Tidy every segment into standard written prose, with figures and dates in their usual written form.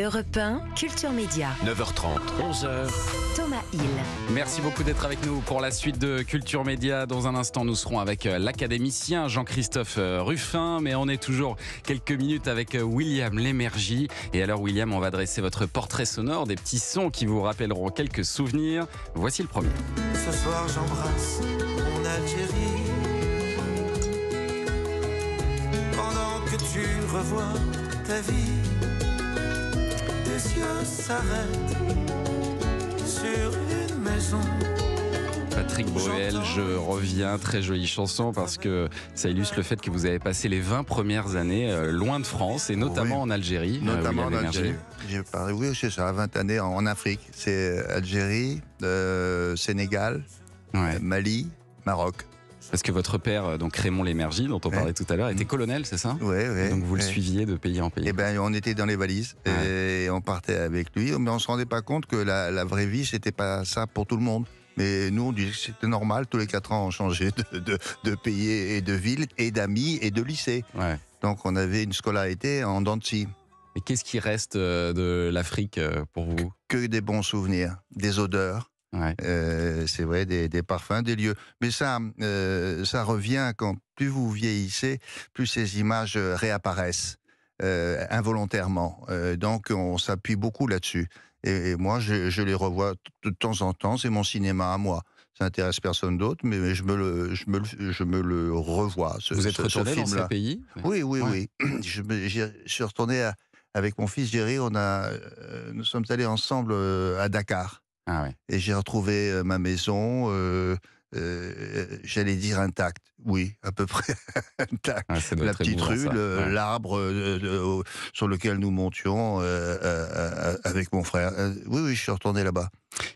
Europe 1, Culture Média. 9h30, 11h. Thomas Hill. Merci beaucoup d'être avec nous pour la suite de Culture Média. Dans un instant, nous serons avec l'académicien Jean-Christophe Ruffin, mais on est toujours quelques minutes avec William Lémergie. Et alors William, on va dresser votre portrait sonore, des petits sons qui vous rappelleront quelques souvenirs. Voici le premier. Ce soir j'embrasse mon Algérie, pendant que tu revois ta vie, tes yeux s'arrêtent sur une maison. Patrick Bruel, je reviens, très jolie chanson parce que ça illustre le fait que vous avez passé les 20 premières années loin de France et notamment en Algérie. Notamment en William Algérie. J'ai parlé, oui, c'est ça, 20 années en Afrique. C'est Algérie, Sénégal, Mali, Maroc. Parce que votre père, donc Raymond Lémergie, dont on parlait tout à l'heure, était colonel, c'est ça ? Oui. Donc vous le suiviez de pays en pays. Eh ben, on était dans les valises et on partait avec lui, mais on se rendait pas compte que la vraie vie, c'était pas ça pour tout le monde. Mais nous, on disait que c'était normal. Tous les 4 ans, on changeait de pays et de ville, et d'amis et de lycée. Ouais. Donc, on avait une scolarité en dents de scie. Et qu'est-ce qui reste de l'Afrique pour vous ? Que des bons souvenirs, des odeurs. Ouais. C'est vrai, des parfums, des lieux. Mais ça revient quand plus vous vieillissez, plus ces images réapparaissent involontairement. Donc, on s'appuie beaucoup là-dessus. Et moi, je les revois de temps en temps. C'est mon cinéma à moi. Ça n'intéresse personne d'autre, mais je me le revois. Vous êtes retourné dans ces pays ? Oui. Je suis retourné avec mon fils Jerry. Nous sommes allés ensemble à Dakar. Ah ouais. Et j'ai retrouvé ma maison, j'allais dire intacte. Oui, à peu près intacte. Ah, la petite rue, l'arbre sur lequel nous montions avec mon frère. Oui, je suis retourné là-bas.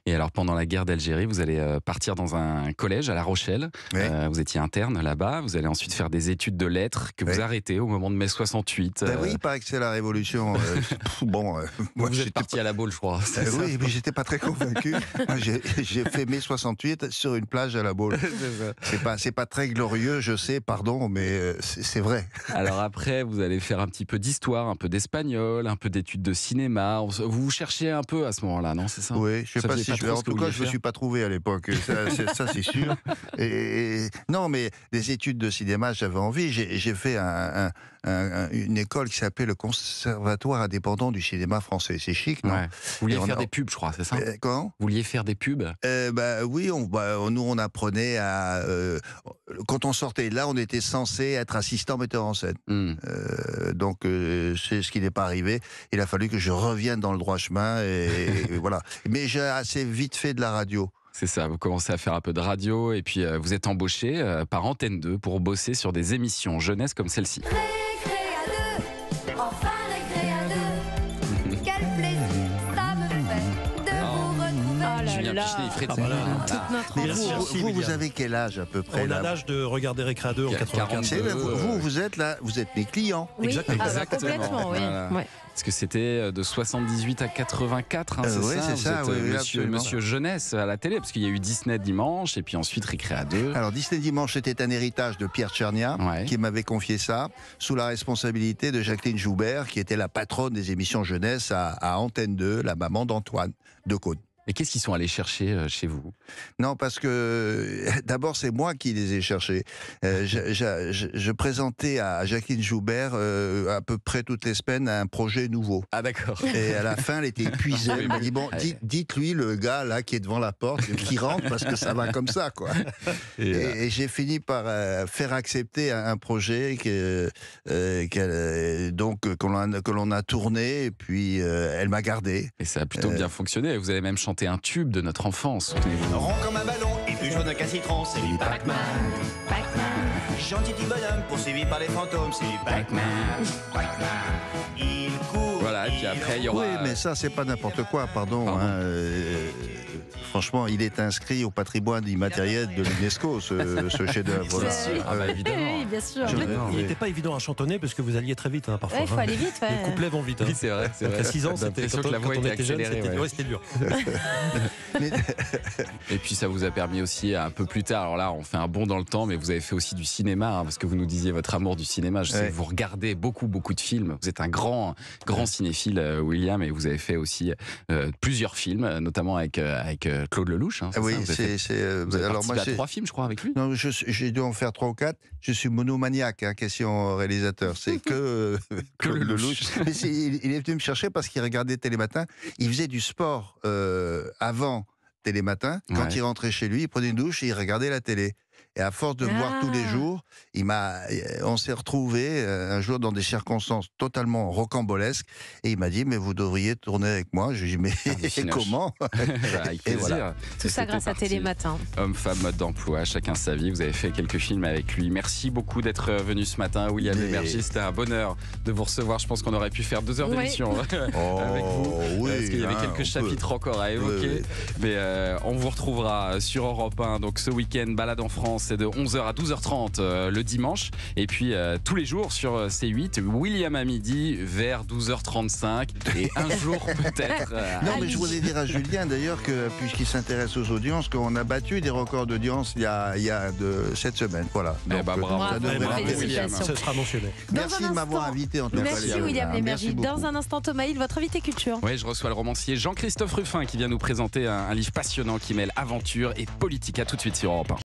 Et alors, pendant la guerre d'Algérie, vous allez partir dans un collège à La Rochelle. Oui. Vous étiez interne là-bas. Vous allez ensuite faire des études de lettres que vous arrêtez au moment de mai 68. Oui, il paraît que c'est la Révolution. Moi, vous êtes parti à la Baule, je crois. Oui, mais j'étais pas très convaincu. J'ai fait mai 68 sur une plage à la Baule. C'est pas très glorieux, je sais, pardon, mais c'est vrai. Alors après, vous allez faire un petit peu d'histoire, un peu d'espagnol, un peu d'études de cinéma. Vous vous cherchiez un peu à ce moment-là, non ? C'est ça ? Oui, je sais pas si en tout cas, je ne me suis pas trouvé à l'époque. Ça c'est sûr. Non, mais des études de cinéma, j'avais envie. J'ai fait une école qui s'appelait le Conservatoire indépendant du cinéma français. C'est chic, non ? Vous vouliez faire des pubs, je crois, c'est ça ? Comment ? Vous vouliez faire des pubs ? Oui, nous on apprenait à... quand on sortait de là, on était censé être assistant metteur en scène. Donc c'est ce qui n'est pas arrivé. Il a fallu que je revienne dans le droit chemin et voilà. Mais j'ai assez vite fait de la radio. C'est ça, vous commencez à faire un peu de radio et puis vous êtes embauché par Antenne 2 pour bosser sur des émissions jeunesse comme celle-ci. Récré à deux, enfin récré à deux. Quel plaisir ça me fait de vous retrouver. Julien Pichelet, il ferait Vous avez quel âge à peu près? On a l'âge de regarder Récré à deux en 84. Vous êtes là, vous êtes mes clients. Oui. Exactement. Complètement, oui. Voilà. Ouais. Parce que c'était de 78 à 84, hein, c'est ça. Vous êtes monsieur Jeunesse à la télé, parce qu'il y a eu Disney Dimanche, et puis ensuite Récré à deux. Alors Disney Dimanche, c'était un héritage de Pierre Tchernia, qui m'avait confié ça, sous la responsabilité de Jacqueline Joubert, qui était la patronne des émissions jeunesse à Antenne 2, la maman d'Antoine Decaune. Et qu'est-ce qu'ils sont allés chercher chez vous? Non, parce que d'abord c'est moi qui les ai cherchés. Je présentais à Jacqueline Joubert à peu près toutes les semaines un projet nouveau. Ah d'accord. Et à la fin, elle était épuisée. Elle m'a dit bon, dites-lui le gas là qui est devant la porte, qui rentre parce que ça va comme ça quoi. Et j'ai fini par faire accepter un projet que l'on a tourné et puis elle m'a gardé. Et ça a plutôt bien fonctionné. Vous avez même chanté un tube de notre enfance. Rond comme un ballon et plus jaune qu'un citron, c'est du Pac-Man. Gentil petit bonhomme poursuivi par les fantômes, c'est du Pac-Man. Il court. Voilà, et puis après il y aura... Oui, mais ça c'est pas n'importe quoi, pardon. franchement, il est inscrit au patrimoine immatériel de l'UNESCO, ce chef-d'œuvre. Bien sûr. Ah bah, évidemment. Oui, bien sûr. Il n'était pas évident à chantonner parce que vous alliez très vite parfois. Il faut aller vite. Les couplets vont vite. Oui, c'est vrai. Donc, à 6 ans, c'était l'impression quand que la voix on était était jeune, accélérée, c'était dur. Et puis ça vous a permis aussi un peu plus tard, alors là on fait un bond dans le temps, mais vous avez fait aussi du cinéma, parce que vous nous disiez votre amour du cinéma. Je sais que vous regardez beaucoup de films. Vous êtes un grand cinéphile, William, et vous avez fait aussi plusieurs films, notamment avec Claude Lelouch. Oui, vous avez participé à 3 films, je crois, avec lui. Non, j'ai dû en faire 3 ou 4. Je suis monomaniaque, question réalisateur. C'est que Claude Lelouch. Mais il est venu me chercher parce qu'il regardait Télématin. Il faisait du sport avant Télématin. Quand il rentrait chez lui, il prenait une douche et il regardait la télé. Et à force de me voir tous les jours, on s'est retrouvés un jour dans des circonstances totalement rocambolesques. Et il m'a dit, mais vous devriez tourner avec moi. Je lui ai dit, mais comment? Avec plaisir. Voilà. Tout ça grâce à Télématin. Homme, femme, mode d'emploi, chacun sa vie. Vous avez fait quelques films avec lui. Merci beaucoup d'être venu ce matin, William Lémergie. C'était un bonheur de vous recevoir. Je pense qu'on aurait pu faire 2 heures d'émission avec vous. Parce qu'il y avait quelques chapitres encore à évoquer. Mais on vous retrouvera sur Europe 1. Donc ce week-end, balade en France. C'est de 11h à 12h30 le dimanche. Et puis tous les jours sur C8, William à midi vers 12h35. Et un jour peut-être. Non, mais je voulais dire à Julien d'ailleurs que, puisqu'il s'intéresse aux audiences, qu'on a battu des records d'audience il y a cette semaine. Voilà. Donc, bravo. ça devrait William. Ce sera mentionné. Merci de m'avoir invité en tout cas. Merci William Lémergie. Dans un instant, Thomas Hill, votre invité culture. Oui, je reçois le romancier Jean-Christophe Ruffin qui vient nous présenter un livre passionnant qui mêle aventure et politique. À tout de suite sur Europe 1.